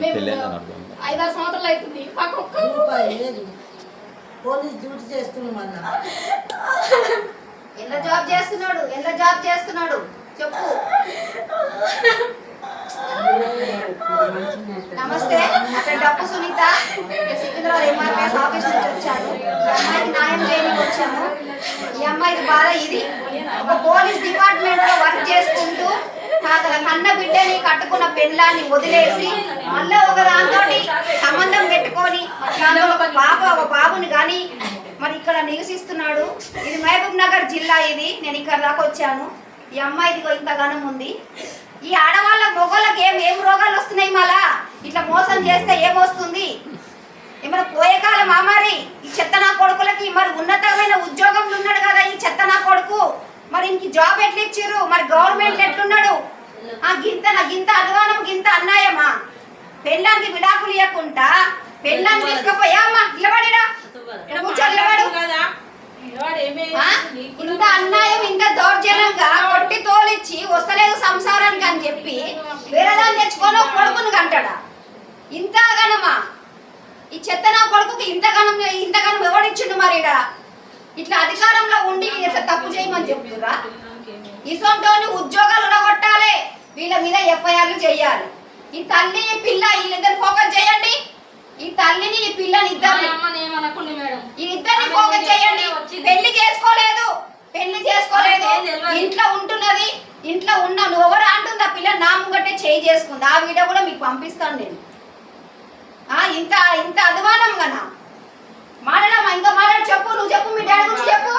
5-6 సంవత్సరాలు అవుతుంది. మాకు ఒక్క రూపాయి లేదు. పోలీస్ డ్యూటీ చేస్తున్నాం అన్న. ఎంత జాబ్ చేస్తున్నాడు చెప్పు. నమస్తే, నా పేరు డప్పు సునీత. సికింద్రాబాద్ ఎంఆర్పీఎస్ ఆఫీస్ నుంచి వచ్చాను. ఈ అమ్మాయికి న్యాయం చేయడానికి వచ్చాను. ఈ అమ్మాయికి బాధ ఇది. ఒక పోలీస్ డిపార్ట్మెంట్ లో వర్క్ చేసుకుంటూ కన్న బిడ్డని కట్టుకున్న పెళ్ళాన్ని వదిలేసి మళ్ళీ ఒక దాంతో సంబంధం పెట్టుకొని ఒక బాబుని కానీ మరి ఇక్కడ నివసిస్తున్నాడు. ఇది మహబూబ్ నగర్ జిల్లా. ఇది నేను ఇక్కడ దాకా వచ్చాను. ఈ అమ్మాయిది ఇంత ఘనం ఉంది. ఈ ఆడవాళ్ళ మొగోళ్ళకి ఏం రోగాలు వస్తున్నాయి? మళ్ళా ఇట్లా మోసం చేస్తే ఏమొస్తుంది? ఏమైనా పోయే కాలం మరి ఈ చెత్త నా కొడుకులకి మరి ఉన్నతమైన ఉద్యోగంలో ఉన్నాడు కదా ఈ చెత్త నా కొడుకు. మరి ఇంక జాబ్ ఎట్లా ఇచ్చిర్రు? మరి గవర్నమెంట్ ఎట్లున్నాడు? గింత అధ్వానం, గింత అన్యాయమా? పెళ్ళానికి విడాకులు ఇవ్వకుండా పెళ్ళాన్ని తీసుకుపోయా అమ్మా నిలబడిరా నిలబడు. ఇంత అన్యాయం, ఇంత దౌర్జన్యంగా కొట్టి తోలిచ్చి వస్తలేదు సంసారానికి అని చెప్పి వేరేదాన్ని తెచ్చుకొని కొడుకుని కంటాడా? ఇంత గనమా? ఈ చెత్త నా కొడుకుకి ఇంతగానం ఎవడిచ్చిండు? మరి ఇట్లా అధికారంలో ఉండి ఇట్లా తప్పు చేయమని చెప్తురా? ఇసొంటోని ఉద్యోగాలు ఉండగొట్టాలి, వీళ్ళ మీద ఎఫ్ఐఆర్లు చేయాలి. ఈ తల్లి ఈ పిల్ల వీళ్ళిద్దరు ఫోకస్ చేయండి. ఈ తల్లిని ఈ పిల్లని ఇద్దరిని ఫోకస్ చేయండి. పెళ్లి చేసుకోలేదు ఇంట్లో ఉంటున్నది. ఇంట్లో ఉన్న నువ్వు ఎవరు అంటుంది? ఆ పిల్ల నా ముంగట్టే చేయి చేసుకుంది. ఆ వీడియో కూడా మీకు పంపిస్తాను నేను. ఇంత అధ్వానం కదా మాట్లాడమ్మా. ఇంకా మాట్లాడు, చెప్పు, నువ్వు చెప్పు, మీ డాడీ గురించి చెప్పు.